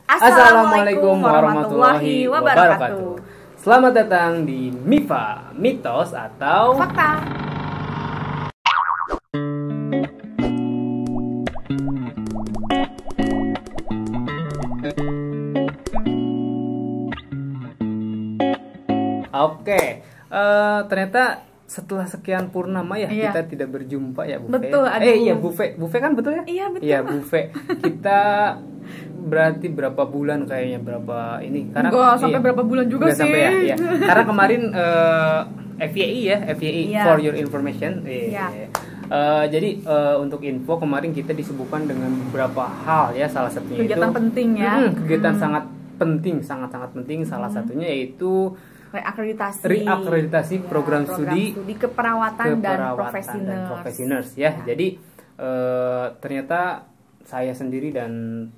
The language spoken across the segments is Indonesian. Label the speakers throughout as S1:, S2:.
S1: Assalamualaikum warahmatullahi wabarakatuh. Selamat datang di MIFA, Mitos atau
S2: Fakta.
S1: Oke, ternyata setelah sekian purnama ya kita tidak berjumpa ya Bu Fe.
S2: Betul,
S1: Iya Bu Fe kan betul ya?
S2: Iya betul.
S1: Iya Bu Fe. Kita berarti berapa bulan kayaknya karena
S2: enggak sampai berapa bulan juga sih.
S1: Sampai ya. Karena kemarin FYI for your information. Jadi untuk info kemarin kita disibukkan dengan beberapa hal ya, salah satunya
S2: kegiatan penting ya.
S1: Kegiatan sangat penting. Salah satunya yaitu reakreditasi program studi
S2: keperawatan dan profesioners
S1: ya. Jadi ternyata saya sendiri dan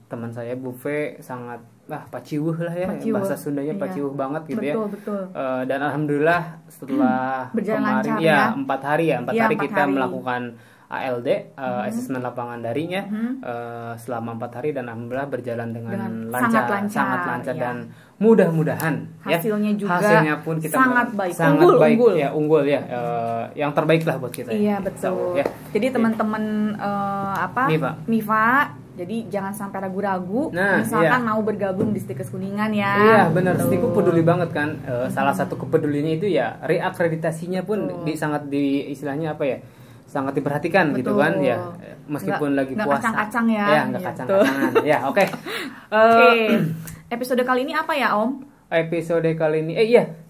S1: teman saya Bu Fe sangat paciwuh lah ya, bahasa Sundanya paciwuh banget gitu ya.
S2: Betul.
S1: Dan alhamdulillah setelah
S2: berjalan
S1: kemarin
S2: lancar,
S1: 4 hari kita melakukan ALD, asesmen lapangan darinya selama 4 hari dan alhamdulillah berjalan dengan lancar, sangat lancar dan mudah-mudahan
S2: hasilnya juga
S1: hasilnya pun kita
S2: sangat baik,
S1: unggul ya, yang terbaik lah buat kita.
S2: Iya betul. Ya. Jadi teman-teman MIFA, jadi jangan sampai ragu-ragu. Misalkan mau bergabung di Stikers Kuningan ya.
S1: Iya benar, Stiku peduli banget kan. Salah satu kepedulinya itu ya reakreditasinya pun istilahnya apa ya? Sangat diperhatikan. Betul. Gitu kan ya, meskipun lagi puasa.
S2: Nggak kacang-kacang ya.
S1: Ya, nggak kacang-kacangan. Ya, oke.
S2: Episode kali ini apa ya, Om?
S1: Episode kali ini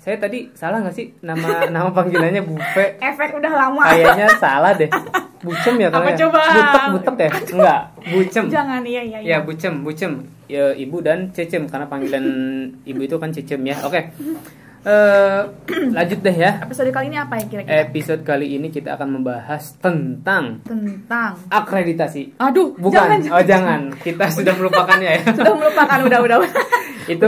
S1: saya tadi salah nggak sih nama panggilannya Bu Fe?
S2: Efek udah lama.
S1: Kayaknya salah deh. Bucem ya kalau ya.
S2: Coba?
S1: Butek ya? Enggak, Bucem.
S2: Jangan, iya.
S1: Ya, Bucem. Ya, Ibu dan Cecem karena panggilan Ibu itu kan Cecem ya. Oke. Lanjut deh ya.
S2: Episode kali ini apa ya kira-kira?
S1: Episode kali ini kita akan membahas tentang akreditasi.
S2: Aduh,
S1: bukan. Jangan. Kita sudah melupakannya ya.
S2: Sudah melupakan, udah.
S1: Itu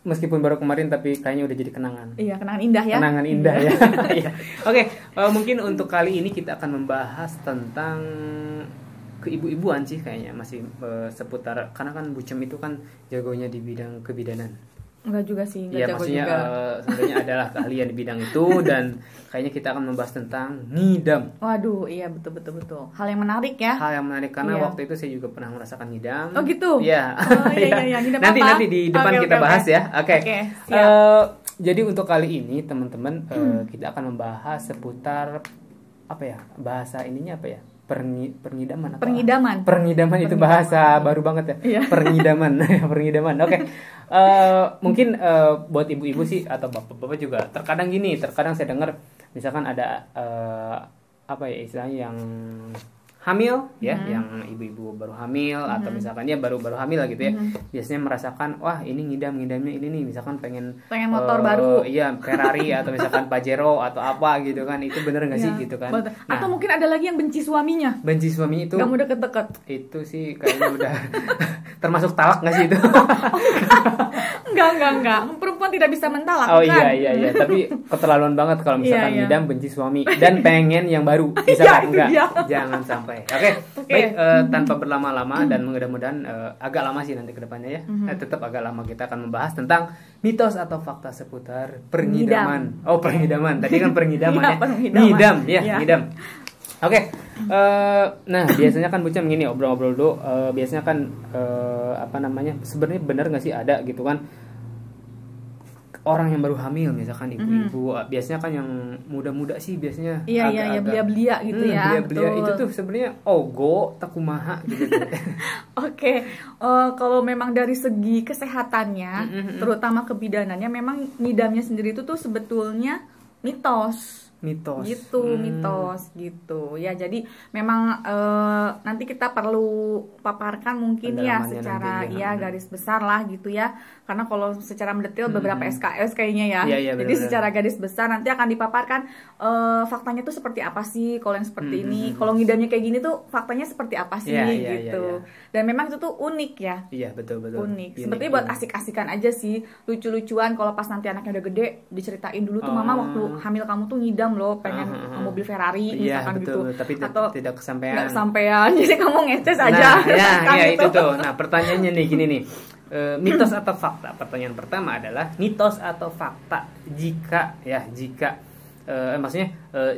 S1: meskipun baru kemarin tapi kayaknya udah jadi kenangan. Iya,
S2: kenangan indah ya.
S1: Kenangan indah ya. Oke, mungkin untuk kali ini kita akan membahas tentang keibu-ibuan sih kayaknya, masih seputar, karena kan Bucem itu kan jagonya di bidang kebidanan.
S2: Enggak juga sih,
S1: enggak jago maksudnya, juga. Sebenarnya adalah keahlian di bidang itu dan kayaknya kita akan membahas tentang ngidam.
S2: Waduh, iya betul. Hal yang menarik ya.
S1: Hal yang menarik karena waktu itu saya juga pernah merasakan ngidam.
S2: Oh gitu.
S1: Iya.
S2: Iya.
S1: Nanti di depan kita bahas ya. Oke. Jadi untuk kali ini teman-teman kita akan membahas seputar bahasa ininya apa ya? Pengidaman itu bahasa baru banget ya. Pengidaman. Oke. Mungkin buat ibu-ibu sih atau bapak-bapak juga terkadang saya dengar misalkan ada istilahnya yang hamil ya, yang ibu-ibu baru hamil atau misalkan ya baru hamil lah gitu ya. Biasanya merasakan wah ini ngidamnya ini nih, misalkan pengen
S2: motor baru.
S1: Iya, Ferrari atau misalkan Pajero atau apa gitu kan. Itu bener enggak sih gitu kan?
S2: Atau mungkin ada lagi yang benci suaminya.
S1: Benci suaminya itu.
S2: Gak mau deket-deket.
S1: Itu sih kayaknya udah termasuk talak enggak sih itu?
S2: Enggak. Perempuan tidak bisa mentalak
S1: kan? Oh
S2: kan?
S1: Iya, tapi keterlaluan banget kalau misalkan ngidam benci suami dan pengen yang baru. Misalkan jangan sampai. Oke. Baik, tanpa berlama-lama dan mudah-mudahan agak lama sih nanti ke depannya ya. Tetap agak lama kita akan membahas tentang mitos atau fakta seputar pengidaman. Pengidaman. Tadi kan pengidaman ya. Ngidam. Oke. Nah, biasanya kan Bucem gini obrol-obrol dulu, biasanya kan sebenarnya benar enggak sih ada gitu kan orang yang baru hamil, misalkan ibu-ibu, biasanya kan yang muda-muda sih biasanya
S2: belia-belia gitu ya.
S1: Belia-belia itu tuh sebenarnya ogo takumaha gitu.
S2: Oke. Kalau memang dari segi kesehatannya, terutama kebidanannya, memang ngidamnya sendiri itu tuh sebetulnya mitos gitu ya. Jadi memang nanti kita perlu paparkan mungkin ya secara garis besar lah gitu ya, karena kalau secara mendetail beberapa SKS kayaknya ya. Jadi secara garis besar nanti akan dipaparkan faktanya tuh seperti apa sih kalau yang seperti ini, kalau ngidamnya kayak gini tuh faktanya seperti apa sih gitu. Dan memang itu tuh unik ya. Iya betul. Unik. Seperti buat asik-asikan aja sih, lucu-lucuan kalau pas nanti anaknya udah gede diceritain dulu tuh mama waktu hamil kamu tuh ngidam ngidam loh, pengen mobil Ferrari misalkan
S1: betul,
S2: gitu,
S1: tapi
S2: atau
S1: tidak kesampaian.
S2: Nggak kesampaian, jadi kamu ngeces aja.
S1: Nah, ya itu tuh. Nah, pertanyaannya nih gini nih. Mitos atau fakta? Pertanyaan pertama adalah mitos atau fakta jika maksudnya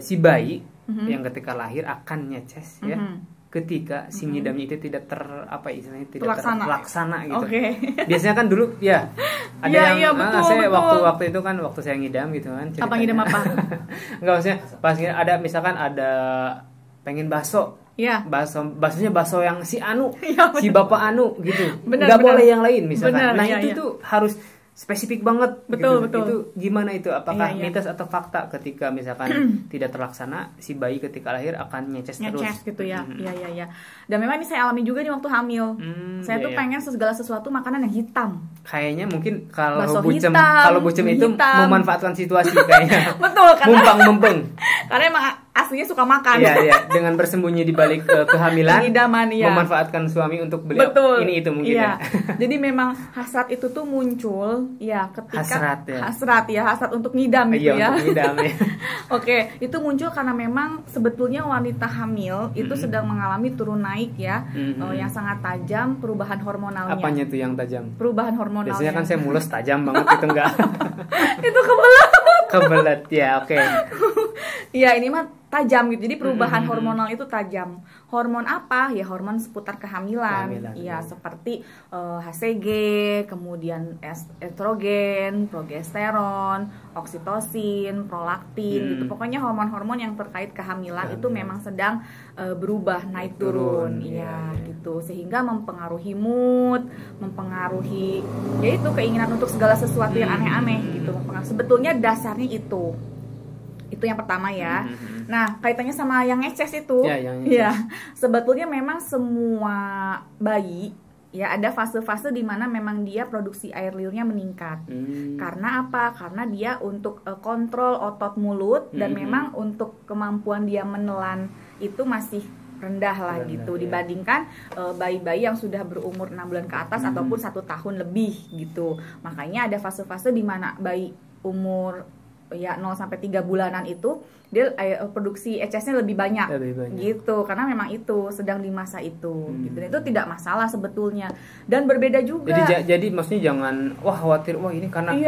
S1: si bayi yang ketika lahir akan nyeces ya. Ketika si ngidamnya itu tidak terlaksana gitu. Biasanya kan dulu ya ada saya betul. waktu itu kan waktu saya ngidam gitu kan.
S2: Apa ngidam apa?
S1: Enggak, maksudnya pas ada misalkan ada pengen bakso.
S2: Iya.
S1: Baksonya bakso yang si Anu, si Bapak Anu gitu. Enggak boleh yang lain misalkan. Itu tuh harus spesifik banget.
S2: Betul.
S1: Itu gimana itu? Apakah mitos atau fakta ketika misalkan tidak terlaksana si bayi ketika lahir akan nyeces terus
S2: gitu ya. Iya. Dan memang ini saya alami juga nih waktu hamil. Saya tuh pengen segala sesuatu makanan yang hitam.
S1: Kayaknya mungkin kalau bucem itu memanfaatkan situasi kayaknya.
S2: Betul,
S1: mumpang.
S2: Karena emang aslinya suka makan.
S1: Iya, dengan bersembunyi di balik kehamilan, memanfaatkan suami untuk beli ini itu mungkin ya.
S2: Jadi memang hasrat itu tuh muncul ya ketika hasrat untuk ngidam gitu ya.
S1: Untuk ngidam, ya.
S2: Oke, itu muncul karena memang sebetulnya wanita hamil itu sedang mengalami turun naik ya, yang sangat tajam perubahan hormonalnya.
S1: Apanya tuh yang tajam?
S2: Perubahan hormonalnya.
S1: Biasanya kan saya mulus tajam banget itu enggak.
S2: Itu kebelet
S1: ya, oke.
S2: Iya, ini mah tajam gitu. Jadi perubahan hormonal itu tajam. Hormon apa? Ya hormon seputar kehamilan. Iya, seperti HCG, kemudian estrogen, progesteron, oksitosin, prolaktin gitu. Pokoknya hormon-hormon yang terkait kehamilan itu memang sedang berubah, naik turun. Iya, gitu. Sehingga mempengaruhi mood, mempengaruhi yaitu keinginan untuk segala sesuatu yang aneh-aneh gitu. Sebetulnya dasarnya itu yang pertama ya. Nah, kaitannya sama yang ngeces itu, sebetulnya memang semua bayi ya ada fase-fase di mana memang dia produksi air liurnya meningkat. Karena apa? Karena dia untuk kontrol otot mulut dan memang untuk kemampuan dia menelan itu masih rendah lah gitu dibandingkan bayi-bayi yang sudah berumur 6 bulan ke atas ataupun 1 tahun lebih gitu. Makanya ada fase-fase di mana bayi umur 0 sampai 3 bulanan itu dia produksi ECS-nya lebih banyak gitu, karena memang itu sedang di masa itu gitu. Dan itu tidak masalah sebetulnya dan berbeda juga.
S1: Jadi maksudnya jangan khawatir ini karena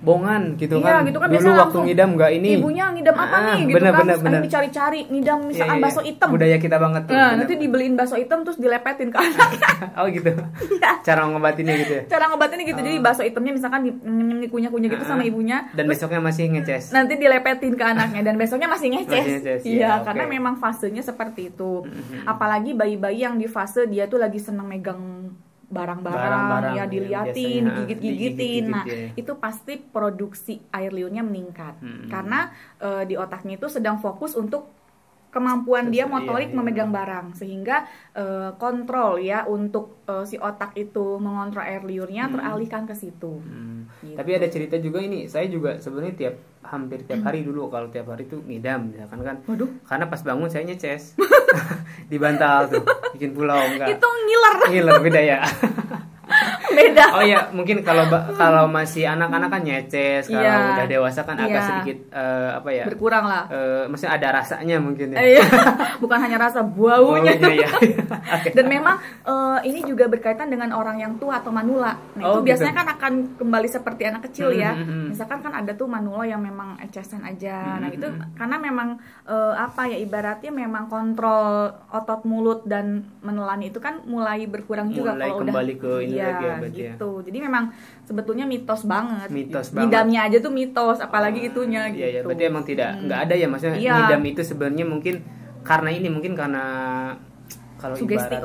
S1: bongan gitu kan.
S2: Gitu kan.
S1: Dulu waktu ngidam enggak ini.
S2: Ibunya ngidam apa nih gitu bener. Dicari-cari ngidam misalkan bakso hitam.
S1: Budaya kita banget tuh.
S2: Nanti dibeliin bakso hitam terus dilepetin ke anaknya.
S1: Gitu. Cara ngobatinnya gitu ya.
S2: Jadi bakso hitamnya misalkan dikunyah-kunyah gitu sama ibunya.
S1: Dan besoknya masih ngeces.
S2: Nanti dilepetin ke anaknya dan besoknya masih ngeces. Iya, karena memang fasenya seperti itu. Apalagi bayi-bayi yang di fase dia tuh lagi seneng megang barang-barang ya, diliatin, digigit-gigitin. Nah, itu pasti produksi air liurnya meningkat. Karena di otaknya itu sedang fokus untuk kemampuan dia motorik memegang barang, sehingga kontrol ya untuk si otak itu mengontrol air liurnya teralihkan ke situ.
S1: Gitu. Tapi ada cerita juga ini, saya juga sebenarnya hampir tiap hari dulu kalau tiap hari tuh ngidam misalkan kan.
S2: Waduh.
S1: Karena pas bangun saya nyeces. Di bantal tuh, bikin pulau enggak.
S2: Itu ngiler
S1: beda ya.
S2: Beda.
S1: Oh ya, mungkin kalau masih anak-anak kan nyeces, kalau udah dewasa kan agak sedikit
S2: berkurang lah.
S1: Maksudnya ada rasanya mungkin ya.
S2: Bukan hanya rasa, baunya.
S1: Okay.
S2: Dan memang ini juga berkaitan dengan orang yang tua atau manula. Nah, itu biasanya kan akan kembali seperti anak kecil ya. Misalkan kan ada tuh manula yang memang ecesan aja. Nah, itu karena memang ibaratnya memang kontrol otot mulut dan menelan itu kan mulai berkurang juga kalau udah
S1: kembali ke ini lagi ya,
S2: gitu. Jadi memang sebetulnya mitos banget. Ngidamnya aja tuh mitos, apalagi itunya gitu.
S1: Iya, berarti emang nggak ada ya, maksudnya ngidam itu sebenarnya mungkin karena kalau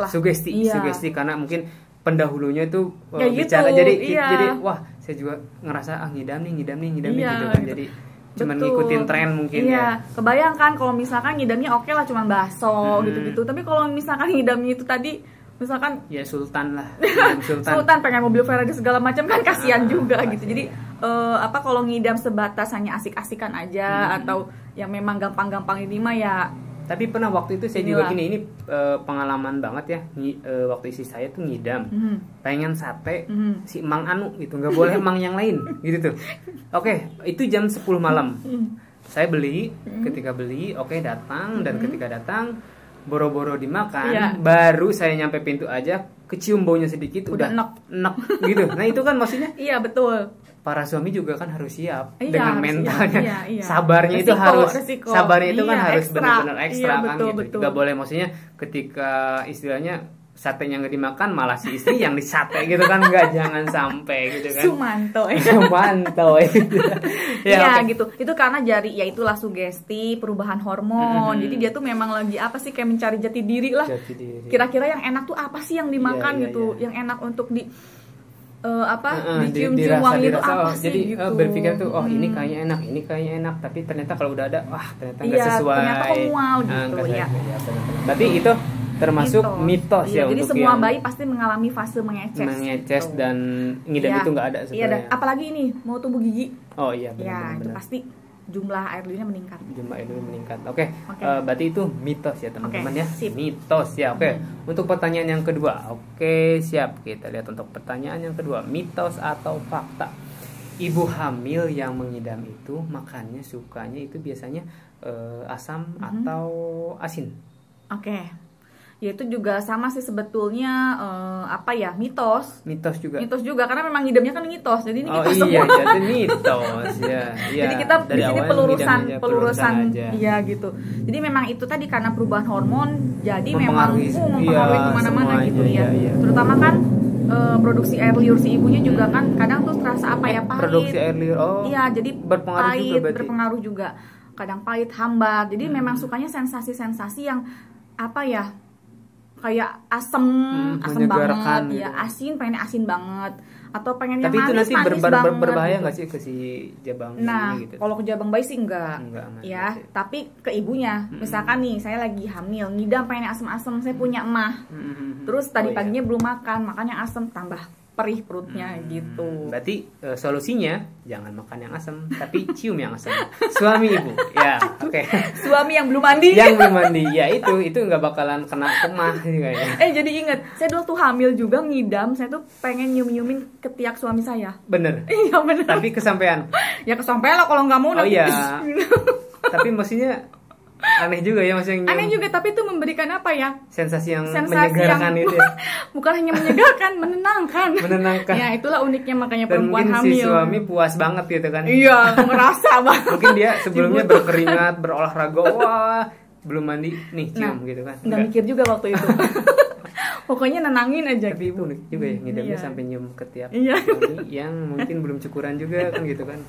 S1: sugesti karena mungkin pendahulunya itu bicara jadi wah saya juga ngerasa ngidam nih gitu kan. Jadi cuman ngikutin tren mungkin ya.
S2: Kebayangkan kalau misalkan ngidamnya oke lah cuman bakso gitu-gitu. Tapi kalau misalkan ngidamnya itu tadi misalkan
S1: ya sultan lah.
S2: Sultan pengen mobil Ferrari segala macam kan kasihan juga gitu. Jadi kalau ngidam sebatas hanya asik-asikan aja atau yang memang gampang-gampang ini mah ya.
S1: Tapi pernah waktu itu saya juga ini pengalaman banget ya. Waktu istri saya tuh ngidam, pengen sate si Mang Anu gitu, nggak boleh Mang yang lain gitu tuh. Oke, itu jam 10 malam. saya beli, ketika beli oke, datang, dan ketika datang boro-boro dimakan, baru saya nyampe pintu aja kecium baunya sedikit udah enak gitu. Nah itu kan maksudnya
S2: iya betul,
S1: para suami juga kan harus siap dengan mentalnya, sabarnya itu harus benar-benar ekstra kan gitu. Gak boleh maksudnya ketika istilahnya satenya nggak dimakan malah si istri yang disate gitu kan, nggak, jangan sampai gitu kan. Sumanto
S2: ya gitu. Itu karena ya itulah sugesti perubahan hormon. Jadi dia tuh memang lagi apa sih, kayak mencari jati diri lah. Kira-kira yang enak tuh apa sih yang dimakan gitu, yang enak untuk dicium-cium wangi itu apa sih
S1: jadi
S2: gitu.
S1: Berpikir tuh ini kayaknya enak, tapi ternyata kalau udah ada ternyata nggak sesuai,
S2: ternyata kok mual gitu ya.
S1: Berarti itu termasuk mitos ya.
S2: Jadi semua bayi pasti mengalami fase mengeces gitu.
S1: Dan ngidam itu nggak ada sebenarnya.
S2: Iya, apalagi ini mau tumbuh gigi.
S1: Oh iya benar.
S2: Itu pasti jumlah air liurnya meningkat.
S1: Oke. Berarti itu mitos ya teman-teman ya. Mitos ya. Oke. Untuk pertanyaan yang kedua. Oke, siap. Kita lihat untuk pertanyaan yang kedua. Mitos atau fakta? Ibu hamil yang mengidam itu makannya sukanya itu biasanya asam atau asin?
S2: Oke. Ya itu juga sama sih sebetulnya mitos juga karena memang ngidamnya kan mitos, jadi ini kita semua
S1: jadi mitos ya.
S2: Jadi kita di sini pelurusan ya gitu. Jadi memang itu tadi karena perubahan hormon, jadi mempengaruhi kemana-mana gitu ya. Terutama kan produksi air liur si ibunya juga kan kadang tuh terasa pahit.
S1: Produksi air liur
S2: jadi berpengaruh juga. Kadang pahit, hambar. Jadi memang sukanya sensasi-sensasi yang kayak asem banget ya, pengen asin banget, atau pengen yang manis banget.
S1: Berbahaya nggak sih ke si jabang?
S2: Nah
S1: gitu?
S2: Kalau ke jabang bayi sih enggak ya, gitu. Tapi ke ibunya misalkan nih saya lagi hamil ngidam pengen asem-asem, saya punya emah terus tadi paginya belum makan yang asem, tambah perih perutnya gitu.
S1: Berarti solusinya jangan makan yang asam, tapi cium yang asam. Suami ibu, ya, oke.
S2: Suami yang belum mandi.
S1: Ya itu nggak bakalan kena kemah kayaknya.
S2: Jadi inget, saya dulu tuh hamil juga ngidam, saya tuh pengen nyium-nyiumin ketiak suami saya.
S1: Bener.
S2: Iya bener.
S1: Tapi kesampaian.
S2: Ya kesampaian lah kalau nggak mau.
S1: Oh iya. Tapi maksudnya aneh juga ya maksudnya.
S2: Aneh juga, tapi itu memberikan
S1: sensasi yang menyegarkan itu ya.
S2: Bukan hanya menyegarkan, menenangkan. Ya itulah uniknya makanya
S1: dan
S2: perempuan
S1: hamil. Dan mungkin si suami puas banget gitu kan.
S2: Iya, ngerasa banget.
S1: Mungkin dia sebelumnya berkeringat, berolahraga, wah belum mandi nih cium gitu kan.
S2: Nggak mikir juga waktu itu. Pokoknya nenangin aja.
S1: Tapi ibu unik juga ya ngidamnya sampai nyium ketiak yang mungkin belum cukuran juga kan gitu kan.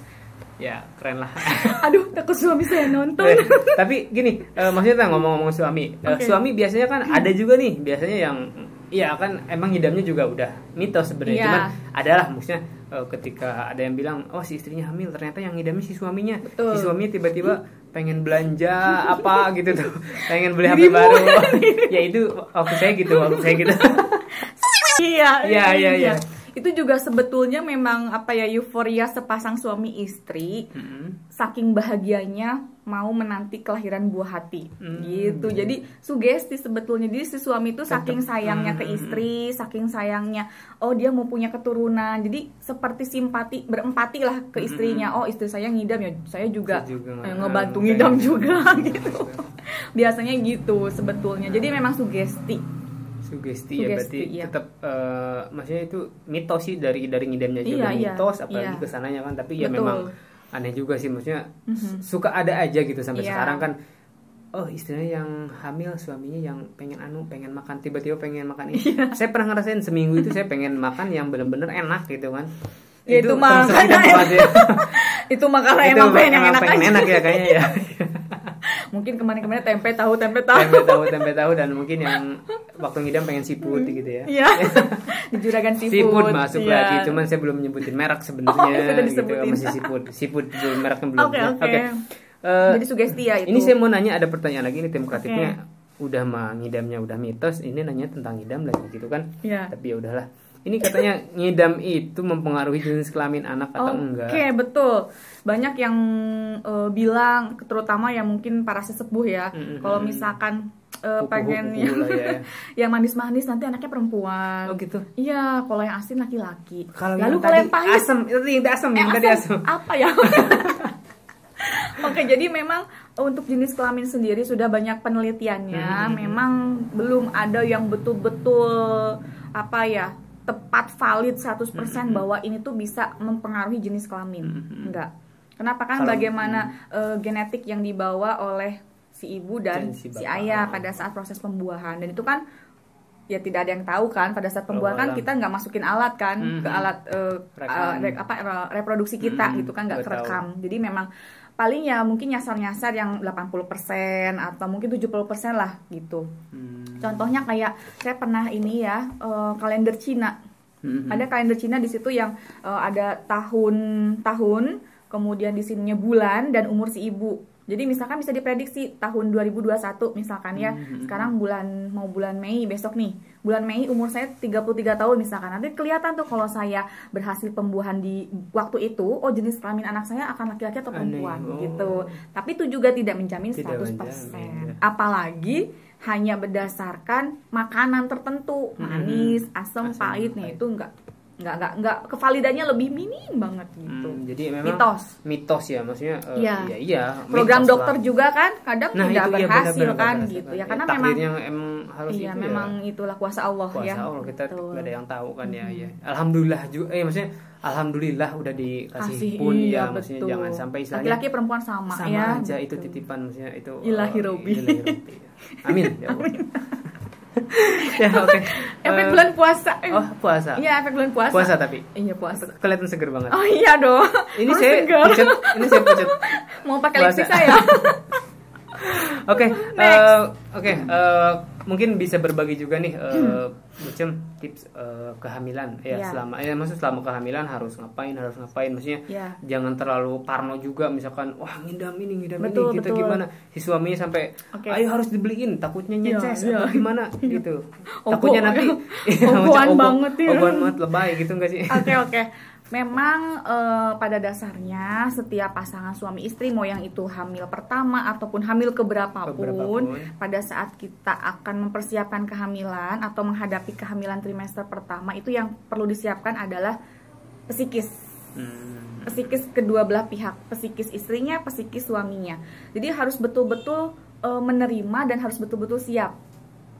S1: Ya keren lah.
S2: Aduh takut suami saya nonton.
S1: Tapi gini, maksudnya ngomong-ngomong suami, suami biasanya kan ada juga nih biasanya yang kan emang ngidamnya juga udah mitos sebenarnya. Cuman adalah maksudnya ketika ada yang bilang si istrinya hamil, ternyata yang ngidamnya si suaminya.
S2: Betul.
S1: Si suaminya tiba-tiba pengen belanja apa gitu tuh, pengen beli HP baru. Ya itu waktu saya gitu. Iya.
S2: Itu juga sebetulnya memang euforia sepasang suami istri, saking bahagianya mau menanti kelahiran buah hati gitu. Jadi sugesti sebetulnya. Jadi si suami itu saking sayangnya ke istri, saking sayangnya dia mau punya keturunan, jadi seperti simpati, berempati lah ke istrinya. Istri saya ngidam ya saya juga ngebantu ngidam juga gitu. Biasanya gitu sebetulnya. Jadi memang sugesti
S1: ya, berarti tetap maksudnya itu mitos sih, dari ngidamnya juga mitos, apalagi kesananya kan. Tapi memang aneh juga sih, maksudnya suka ada aja gitu sampai sekarang kan. Istrinya yang hamil, suaminya yang pengen makan, tiba-tiba pengen makan ini. Saya pernah ngerasain seminggu itu saya pengen makan yang benar-benar enak gitu kan.
S2: Itu makanan itu makanan emang pengen yang
S1: enak ya kayaknya ya.
S2: Mungkin kemarin tempe tahu
S1: dan mungkin yang waktu ngidam pengen siput gitu ya.
S2: Iya. Di juragan
S1: siput masuk lagi, cuman saya belum nyebutin merek sebenarnya gitu. Masih siput belum, mereknya belum.
S2: Oke. Jadi sugesti ya itu.
S1: Ini saya mau nanya, ada pertanyaan lagi, ini tim kreatifnya udah ngidamnya udah mitos, ini nanya tentang ngidam lagi gitu kan. Tapi ya udahlah. Ini katanya ngidam itu mempengaruhi jenis kelamin anak atau enggak?
S2: Oke, betul. Banyak yang bilang, terutama yang mungkin para sesepuh ya, kalau misalkan pengen yang manis-manis nanti anaknya perempuan.
S1: Oh gitu?
S2: Iya, kalau yang asin laki-laki.
S1: Lalu kalau yang pahit, asam, itu asam,
S2: Apa ya? Oke, jadi memang untuk jenis kelamin sendiri sudah banyak penelitiannya. Memang belum ada yang betul-betul tepat valid 100% bahwa ini tuh bisa mempengaruhi jenis kelamin. Enggak. Kenapa? Kan bagaimana genetik yang dibawa oleh si ibu dan si ayah pada saat proses pembuahan. Dan itu kan ya tidak ada yang tahu kan pada saat pembuahan kan kita nggak masukin alat kan ke alat reproduksi kita gitu kan, nggak kerekam. Jadi memang paling ya mungkin nyasar-nyasar yang 80% atau mungkin 70% lah gitu. Contohnya kayak saya pernah ini ya kalender Cina. Ada kalender Cina di situ yang ada tahun, kemudian di sininya bulan dan umur si ibu. Jadi misalkan bisa diprediksi tahun 2021 misalkan ya. Sekarang mau bulan Mei besok nih. Bulan Mei umur saya 33 tahun misalkan. Nanti kelihatan tuh kalau saya berhasil pembuahan di waktu itu, oh jenis kelamin anak saya akan laki-laki atau perempuan gitu. Tapi itu juga tidak menjamin 100%. Apalagi hanya berdasarkan makanan tertentu, manis, asam, pahit, nih itu enggak kevalidannya lebih minim banget gitu.
S1: Jadi memang mitos ya, maksudnya iya
S2: program dokter lah. Juga kan kadang tidak berhasil kan gitu ya, karena memang
S1: harus
S2: itu memang itulah kuasa Allah ya.
S1: Allah kita nggak ada yang tahu kan ya. Alhamdulillah juga maksudnya alhamdulillah udah dikasih pun ya, maksudnya jangan sampai istilahnya
S2: laki-laki perempuan sama ya
S1: aja gitu. Itu titipan maksudnya itu
S2: ilahi Robi.
S1: Amin ya Allah. Ya oke.
S2: Efek bulan puasa.
S1: Oh puasa.
S2: Iya efek bulan puasa.
S1: Puasa tapi.
S2: Iya puasa.
S1: Kelihatan seger banget.
S2: Oh iya dong.
S1: Ini saya pucat.
S2: Mau pakai lipstick saya.
S1: Oke. Mungkin bisa berbagi juga nih macam tips kehamilan ya selama selama kehamilan harus ngapain maksudnya jangan terlalu parno juga, misalkan wah ngidam ini gitu gimana si suaminya sampai ayo harus dibeliin takutnya nyeces atau gimana gitu. Takutnya nanti
S2: ogohan banget
S1: lebay gitu enggak sih?
S2: Oke. Memang pada dasarnya setiap pasangan suami istri mau yang itu hamil pertama ataupun hamil keberapapun, pada saat kita akan mempersiapkan kehamilan atau menghadapi kehamilan trimester pertama itu yang perlu disiapkan adalah psikis. Psikis kedua belah pihak, psikis istrinya, psikis suaminya. Jadi harus betul-betul menerima dan harus betul-betul siap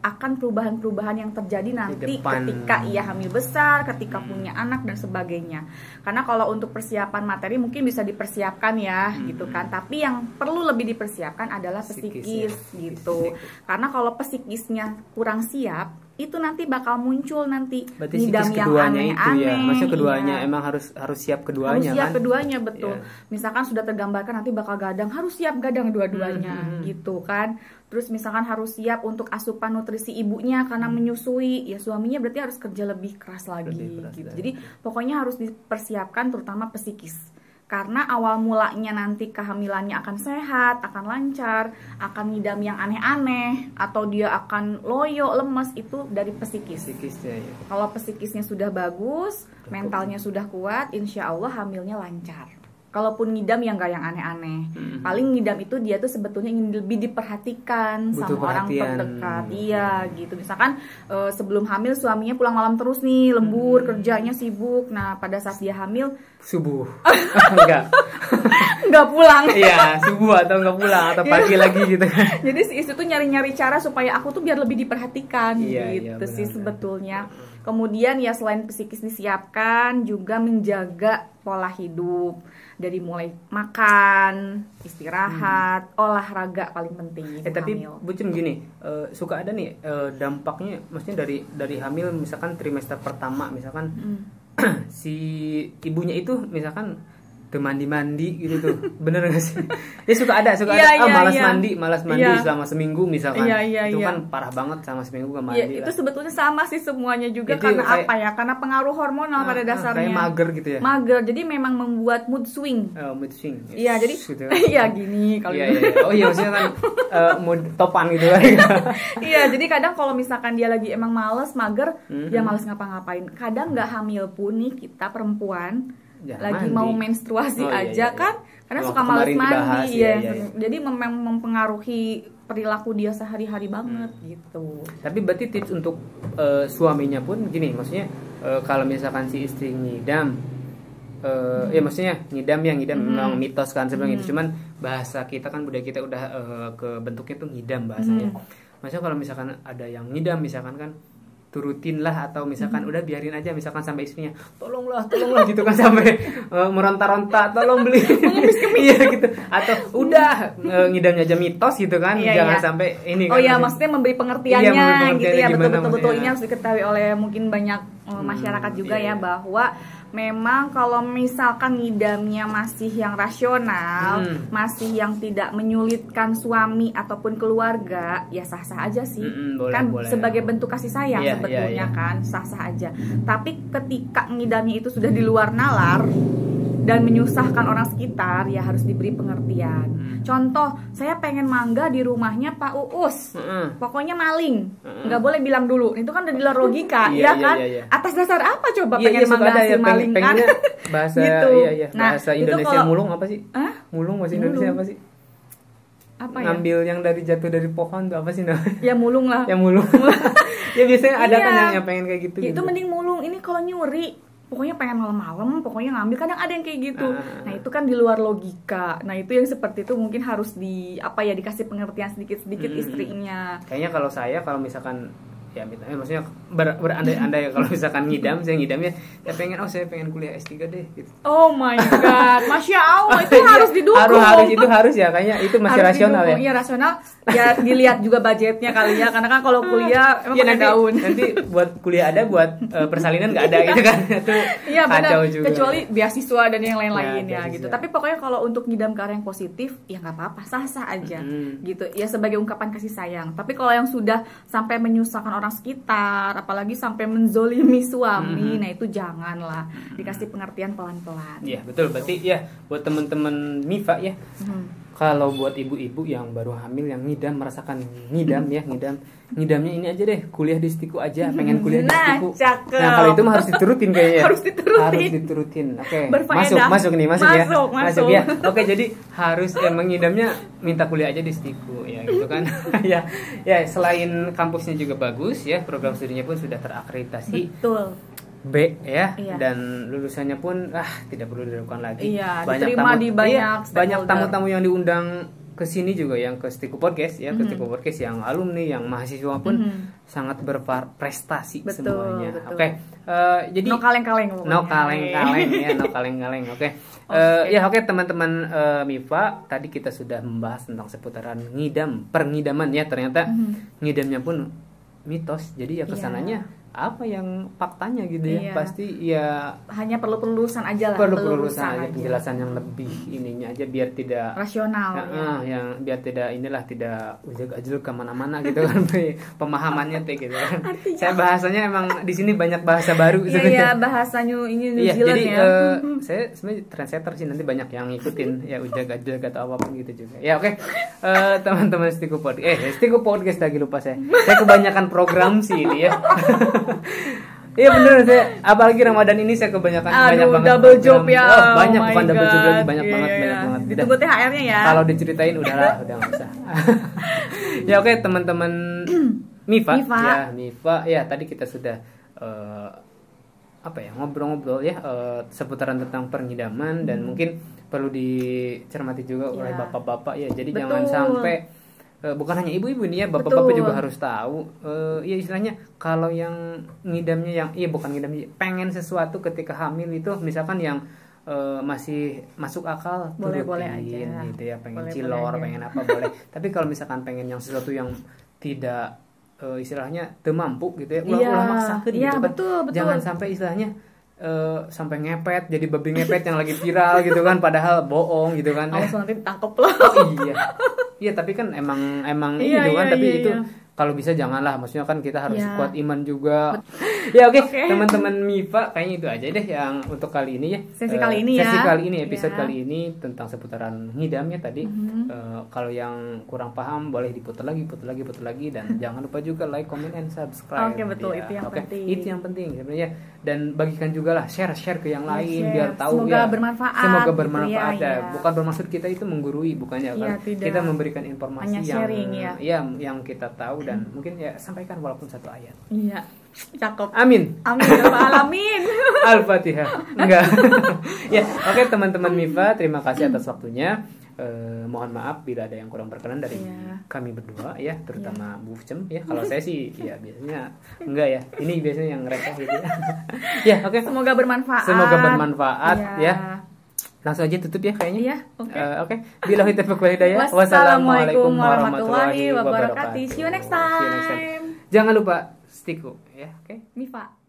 S2: akan perubahan-perubahan yang terjadi nanti ketika ia hamil besar, ketika punya anak dan sebagainya. Karena kalau untuk persiapan materi mungkin bisa dipersiapkan ya, gitu kan. Tapi yang perlu lebih dipersiapkan adalah psikis gitu. Karena kalau psikisnya kurang siap, itu nanti bakal muncul nanti
S1: ngidam yang aneh-aneh. Ya. Maksudnya keduanya emang harus siap keduanya.
S2: Harus siap
S1: kan?
S2: Keduanya betul. Misalkan sudah tergambarkan nanti bakal gadang, harus siap gadang dua-duanya gitu kan. Terus misalkan harus siap untuk asupan nutrisi ibunya karena menyusui, ya suaminya berarti harus kerja lebih keras lagi gitu. Jadi pokoknya harus dipersiapkan terutama psikis. Karena awal mulanya nanti kehamilannya akan sehat, akan lancar, akan ngidam yang aneh-aneh, atau dia akan loyo, lemes, itu dari psikis. Kalau psikisnya sudah bagus, mentalnya sudah kuat, insya Allah hamilnya lancar. Kalaupun ngidam yang gak yang aneh-aneh, paling ngidam itu dia tuh sebetulnya ingin lebih diperhatikan sama orang terdekat. Iya gitu. Misalkan sebelum hamil suaminya pulang malam terus nih, lembur, kerjanya sibuk. Nah pada saat dia hamil
S1: subuh
S2: nggak pulang.
S1: Iya subuh atau nggak pulang atau pagi lagi gitu kan.
S2: Jadi si istri tuh nyari-nyari cara supaya aku tuh biar lebih diperhatikan gitu sih sebetulnya. Kemudian ya selain psikis disiapkan, juga menjaga pola hidup. Dari mulai makan, istirahat, olahraga paling penting.
S1: Tapi Bucem gini, suka ada nih dampaknya, maksudnya dari hamil misalkan trimester pertama misalkan si ibunya itu misalkan mandi gitu tuh, bener gak sih? Dia suka ada malas mandi selama seminggu misalkan, itu kan parah banget sama seminggu gak mandi.
S2: Itu sebetulnya sama sih semuanya juga, karena apa ya? Karena pengaruh hormonal pada dasarnya.
S1: Kayak mager gitu ya?
S2: Mager, jadi memang membuat mood swing.
S1: Mood swing.
S2: Iya, jadi
S1: gitu.
S2: Iya gini kalau.
S1: Oh iya maksudnya kan mood topan gitu kan.
S2: Iya, jadi kadang kalau misalkan dia lagi emang males, mager, dia males ngapa-ngapain. Kadang nggak hamil pun nih kita perempuan. Lagi mau menstruasi aja kan karena suka males mandi jadi mempengaruhi perilaku dia sehari-hari banget gitu.
S1: Tapi berarti tips untuk suaminya pun gini, maksudnya kalau misalkan si istri ngidam ya maksudnya ngidam memang mitos kan sebelum itu, cuman bahasa kita kan budaya kita udah ke bentuknya tuh ngidam bahasanya. Maksudnya kalau misalkan ada yang ngidam misalkan kan turutin lah, atau misalkan udah biarin aja, misalkan sampai istrinya tolonglah gitu kan, sampai meronta-ronta tolong beli iya gitu, atau udah ngidamnya aja mitos gitu kan, jangan sampai ini kan.
S2: Maksudnya memberi pengertiannya gitu ya, betul ini harus diketahui oleh mungkin banyak masyarakat juga ya, bahwa memang kalau misalkan ngidamnya masih yang rasional, masih yang tidak menyulitkan suami ataupun keluarga, ya sah-sah aja sih. Boleh. Sebagai bentuk kasih sayang sebetulnya kan, sah-sah aja. Tapi ketika ngidamnya itu sudah di luar nalar dan menyusahkan orang sekitar, ya harus diberi pengertian. Contoh, saya pengen mangga di rumahnya Pak Uus, pokoknya maling, nggak boleh bilang dulu. Itu kan udah di luar logika, kan? Atas dasar apa coba pengen mangga hasil maling kan?
S1: Bahasa
S2: gitu.
S1: Bahasa Indonesia kalau, mulung apa sih? Mulung bahasa Indonesia apa sih?
S2: Apa ya?
S1: Ngambil yang jatuh dari pohon tuh apa sih namanya?
S2: Ya mulung lah.
S1: Ya mulung. Ya biasanya ada kan yang pengen kayak gitu.
S2: Itu mending mulung. Ini kalau nyuri, pokoknya pengen malam-malam, pokoknya ngambil, kadang ada yang kayak gitu. Nah itu kan di luar logika. Nah itu yang seperti itu mungkin harus dikasih pengertian sedikit-sedikit istrinya.
S1: Kayaknya kalau misalkan ya maksudnya berandai-andai kalau misalkan saya ngidamnya saya pengen kuliah S3 deh gitu.
S2: Oh my god, Masya Allah, itu harus didukung.
S1: harus ya, kayaknya itu masih harus rasional didukung.
S2: Iya rasional. Ya dilihat juga budgetnya kali ya, karena kan kalau kuliah emang pakai daun.
S1: Nanti buat kuliah ada, buat persalinan nggak ada gitu kan. Itu kacau juga.
S2: Kecuali beasiswa dan yang lain-lain ya gitu. Tapi pokoknya kalau untuk ngidam ke arah yang positif ya nggak apa-apa, sah-sah aja gitu. Ya sebagai ungkapan kasih sayang. Tapi kalau yang sudah sampai menyusahkan orang sekitar, apalagi sampai menzolimi suami, nah itu janganlah, dikasih pengertian pelan-pelan.
S1: Iya betul, berarti ya buat teman-teman Mifa ya, kalau buat ibu-ibu yang baru hamil yang merasakan ngidamnya ini aja deh, kuliah di Stiku aja, pengen kuliah di Stiku. Nah kalau itu mah harus diturutin kayaknya.
S2: Harus diturutin.
S1: Oke. Masuk ya. Masuk ya. Oke, jadi harus mengidamnya minta kuliah aja di Stiku ya gitu kan. ya selain kampusnya juga bagus ya, program studinya pun sudah terakreditasi.
S2: Betul.
S1: B ya, dan lulusannya pun tidak perlu diragukan lagi.
S2: Banyak
S1: tamu-tamu yang diundang ke sini juga, yang ke Stiku Podcast ya, ke Stiku Podcast yang alumni, yang mahasiswa pun sangat berprestasi semuanya. Oke. Jadi
S2: no kaleng-kaleng.
S1: Oke. Oke teman-teman Mifa, tadi kita sudah membahas tentang seputaran pengidaman ya. Ternyata ngidamnya pun mitos. Jadi ya kesananya apa yang faktanya gitu ya, pasti ya
S2: hanya perlu pelurusan aja lah,
S1: penjelasan yang lebih ininya aja, biar tidak
S2: rasional
S1: yang biar tidak ujug-ajug kemana-mana gitu kan pemahamannya gitu kan. Saya bahasanya emang di sini banyak bahasa baru
S2: bahasanya ini New Zealand
S1: jadi,
S2: ya.
S1: Saya sebenarnya translator sih, nanti banyak yang ngikutin ya, ujug-ajug atau apapun gitu juga ya. Oke. Teman-teman Stiku Podcast lagi lupa saya kebanyakan program sih ini ya. Iya bener, saya apalagi Ramadan ini saya kebanyakan banyak banget
S2: double job ya.
S1: Bukan double job lagi, banyak banget.
S2: Ditunggu THR-nya ya.
S1: Kalau diceritain udah nggak usah. Ya oke, teman-teman Mifa ya, tadi kita sudah ngobrol-ngobrol ya seputaran tentang pengidaman, dan mungkin perlu dicermati juga oleh bapak-bapak ya. Jadi jangan sampai bukan hanya ibu-ibu nih ya, bapak-bapak juga harus tahu. Ya istilahnya kalau yang ngidamnya pengen sesuatu ketika hamil itu, misalkan yang masih masuk akal,
S2: boleh aja
S1: gitu ya, pengen cilor, pengen apa boleh. Tapi kalau misalkan pengen yang sesuatu yang tidak istilahnya mampu gitu ya, ulah maksakeun gitu kan.
S2: Betul.
S1: Jangan sampai istilahnya sampai ngepet, jadi babi ngepet yang lagi viral gitu kan, padahal bohong gitu kan.
S2: Langsung nanti ditangkep loh.
S1: Iya, tapi kan emang tapi itu kalau bisa janganlah, maksudnya kan kita harus kuat iman juga. Ya oke. Teman-teman Mifa, kayaknya itu aja deh yang untuk kali ini ya.
S2: Sesi kali ini
S1: episode kali ini tentang seputaran ngidamnya tadi. Kalau yang kurang paham boleh diputar lagi dan jangan lupa juga like, comment, and subscribe.
S2: Oke, betul, itu yang penting.
S1: Itu yang penting sebenarnya, dan bagikan juga lah, share ke yang lain biar tahu
S2: semoga bermanfaat
S1: gitu ya. Bukan bermaksud kita itu menggurui, bukannya kan. Kita memberikan informasi yang yang kita tahu dan mungkin ya sampaikan walaupun 1 ayat.
S2: Iya. Cakep.
S1: Amin.
S2: Amin ya Rabbal alamin.
S1: Al-Fatihah. Enggak. Ya, oke teman-teman Mifa, terima kasih atas waktunya. Mohon maaf bila ada yang kurang berkenan dari kami berdua ya, terutama Bu Cem ya. Kalau saya sih ya biasanya enggak ya. Ini biasanya yang receh gitu ya. Ya, oke.
S2: Semoga bermanfaat.
S1: Semoga bermanfaat ya. Langsung aja tutup ya kayaknya.
S2: Iya, oke.
S1: Oke. Billahi taufiq wal hidayah. Wassalamualaikum warahmatullahi wabarakatuh.
S2: See you next time.
S1: Jangan lupa stick ya, oke?
S2: Mifa.